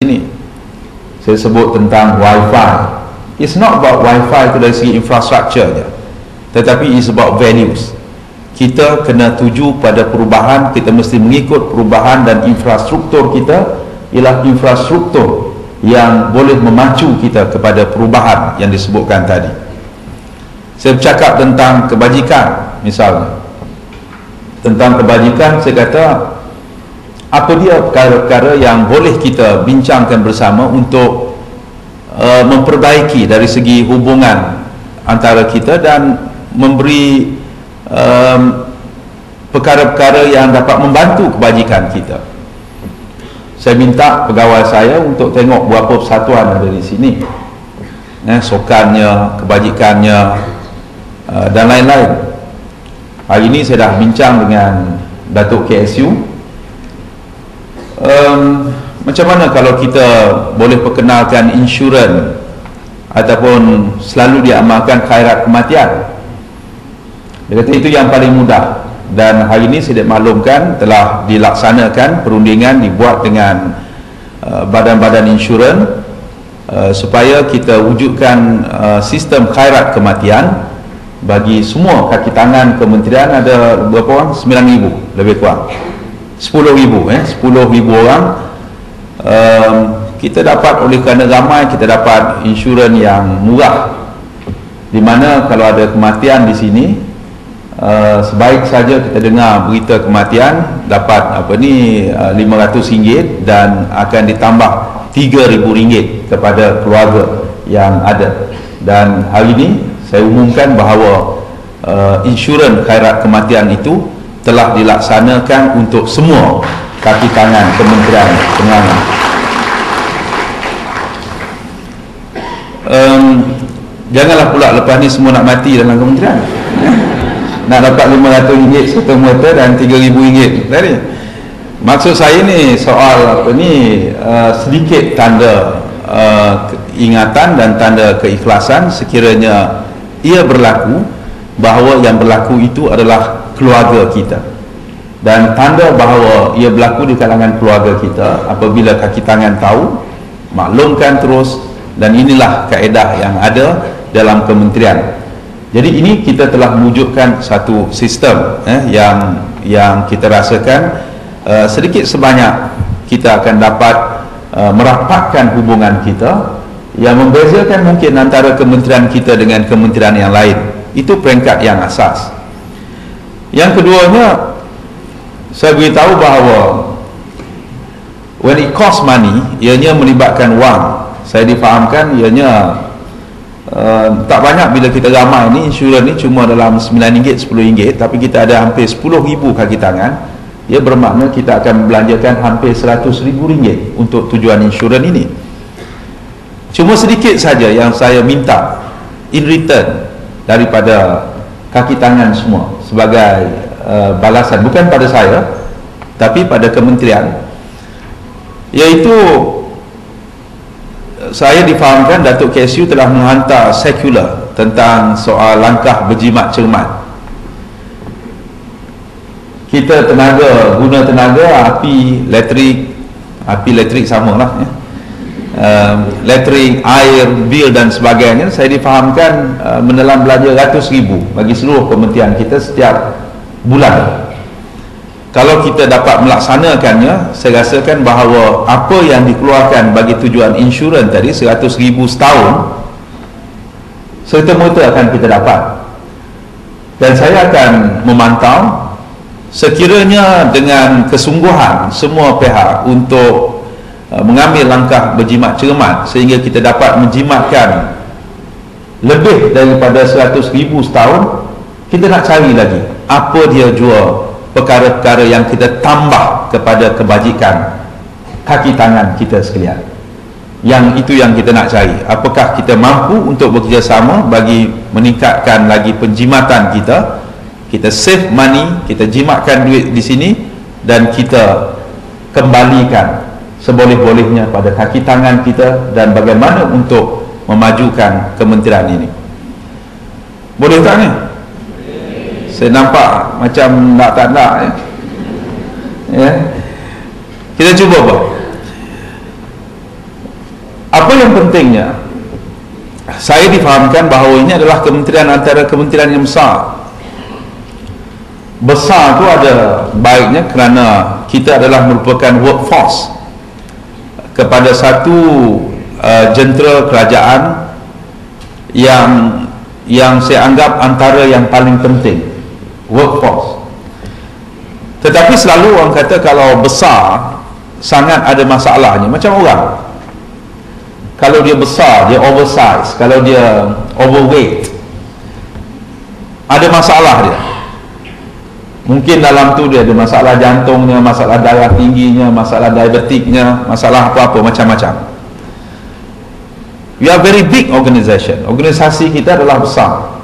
Ini saya sebut tentang Wi-Fi. It's not about Wi-Fi itu dari segi infrastructure je, tetapi it's about values. Kita kena tuju pada perubahan. Kita mesti mengikut perubahan, dan infrastruktur kita ialah infrastruktur yang boleh memacu kita kepada perubahan yang disebutkan tadi. Saya bercakap tentang kebajikan, misalnya tentang kebajikan, saya kata apa dia perkara-perkara yang boleh kita bincangkan bersama untuk memperbaiki dari segi hubungan antara kita, dan memberi perkara-perkara yang dapat membantu kebajikan kita. Saya minta pegawai saya untuk tengok berapa persatuan ada di sini, sokannya, kebajikannya, dan lain-lain. Hari ini saya dah bincang dengan Datuk KSU. Macam mana kalau kita boleh perkenalkan insurans ataupun selalu diamalkan khairat kematian? Dia kata itu yang paling mudah, dan hari ini saya maklumkan telah dilaksanakan perundingan dibuat dengan badan-badan insurans supaya kita wujudkan sistem khairat kematian bagi semua kaki tangan kementerian. Ada berapa orang? 9,000 lebih kurang, 10,000 orang. Kita dapat, oleh kerana ramai, kita dapat insurans yang murah, di mana kalau ada kematian di sini, sebaik saja kita dengar berita kematian, dapat RM500 dan akan ditambah RM3,000 kepada keluarga yang ada. Dan hari ini saya umumkan bahawa insurans khairat kematian itu telah dilaksanakan untuk semua kaki tangan Kementerian Penerangan. Janganlah pula lepas ni semua nak mati dalam kementerian, nak dapat RM500 satu motor dan RM3,000 tadi. Maksud saya ni soal sedikit tanda ingatan dan tanda keikhlasan sekiranya ia berlaku, bahawa yang berlaku itu adalah keluarga kita, dan tanda bahawa ia berlaku di kalangan keluarga kita apabila kaki tangan tahu, maklumkan terus. Dan inilah kaedah yang ada dalam kementerian. Jadi ini kita telah mewujudkan satu sistem yang kita rasakan sedikit sebanyak kita akan dapat merapatkan hubungan kita, yang membezakan mungkin antara kementerian kita dengan kementerian yang lain. Itu peringkat yang asas. Yang keduanya, saya beritahu bahawa when it cost money, ianya melibatkan wang. Saya difahamkan ianya tak banyak bila kita ramai ni. Insurans ni cuma dalam RM9, RM10, tapi kita ada hampir 10,000 kaki tangan. Ia bermakna kita akan belanjakan hampir RM100,000 untuk tujuan insurans ini. Cuma sedikit saja yang saya minta in return daripada kaki tangan semua sebagai balasan, bukan pada saya tapi pada kementerian, iaitu saya difahamkan Datuk KSU telah menghantar sekular tentang soal langkah berjimat cermat. Kita guna tenaga api elektrik samalah, elektrik, air, bil dan sebagainya. Saya difahamkan menelan belanja ratus ribu bagi seluruh kementerian kita setiap bulan. Kalau kita dapat melaksanakannya, saya rasakan bahawa apa yang dikeluarkan bagi tujuan insurans tadi, 100,000 setahun, serta-merta akan kita dapat. Dan saya akan memantau sekiranya dengan kesungguhan semua pihak untuk mengambil langkah berjimat cermat sehingga kita dapat menjimatkan lebih daripada 100,000 setahun. Kita nak cari lagi apa dia jua perkara-perkara yang kita tambah kepada kebajikan kaki tangan kita sekalian. Yang itu yang kita nak cari. Apakah kita mampu untuk bekerjasama bagi meningkatkan lagi penjimatan kita? Kita save money, kita jimatkan duit di sini, dan kita kembalikan seboleh-bolehnya pada kaki tangan kita, dan bagaimana untuk memajukan kementerian ini. Boleh tak ni? Saya nampak macam tak ya. Kita cuba apa? Apa yang pentingnya, saya difahamkan bahawa ini adalah kementerian antara kementerian yang besar. Besar tu ada baiknya kerana kita adalah merupakan workforce kepada satu jentera kerajaan yang saya anggap antara yang paling penting, workforce. Tetapi selalu orang kata kalau besar sangat ada masalahnya, macam orang kalau dia besar, dia oversize, kalau dia overweight, ada masalah dia. Mungkin dalam tu dia ada masalah jantungnya, masalah darah tingginya, masalah diabetiknya, masalah apa-apa macam-macam. We are very big organisation. Organisasi kita adalah besar.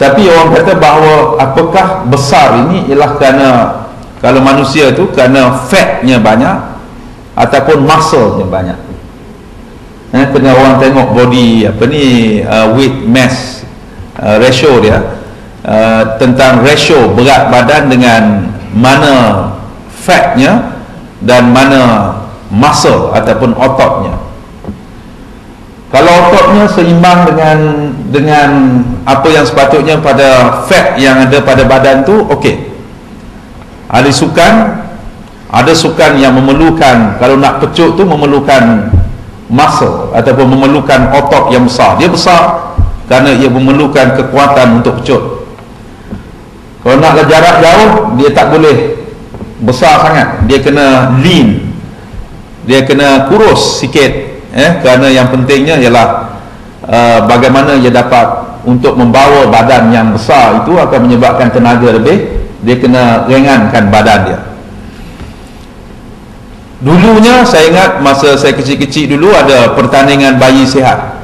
Tapi orang kata bahawa apakah besar ini ialah kerana kalau manusia itu kerana fatnya banyak ataupun muscle-nya banyak. Kena orang tengok body weight mass ratio dia, tentang ratio berat badan dengan mana fatnya dan mana muscle ataupun ototnya. Kalau ototnya seimbang dengan apa yang sepatutnya pada fat yang ada pada badan tu, okey. Ada sukan yang memerlukan, kalau nak pecut tu memerlukan muscle ataupun memerlukan otot yang besar. Dia besar kerana ia memerlukan kekuatan untuk pecut. Kalau nak jarak jauh, dia tak boleh besar sangat, dia kena lean, dia kena kurus sikit, kerana yang pentingnya ialah bagaimana ia dapat untuk membawa badan yang besar itu akan menyebabkan tenaga lebih, dia kena ringankan badan dia. Dulunya saya ingat masa saya kecil-kecil dulu ada pertandingan bayi sihat.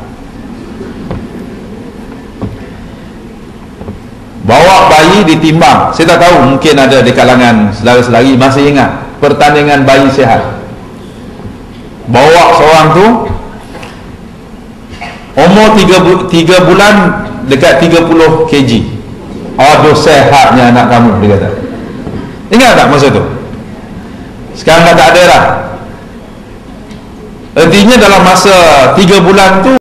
Bawa bayi ditimbang. Saya tak tahu, mungkin ada di kalangan saudara-saudari masih ingat pertandingan bayi sihat. Bawa seorang tu umur 3 bulan dekat 30 kg. Aduh, sehatnya anak kamu, dia kata. Ingat tak masa tu? Sekarang dah tak ada dah. Artinya dalam masa 3 bulan tu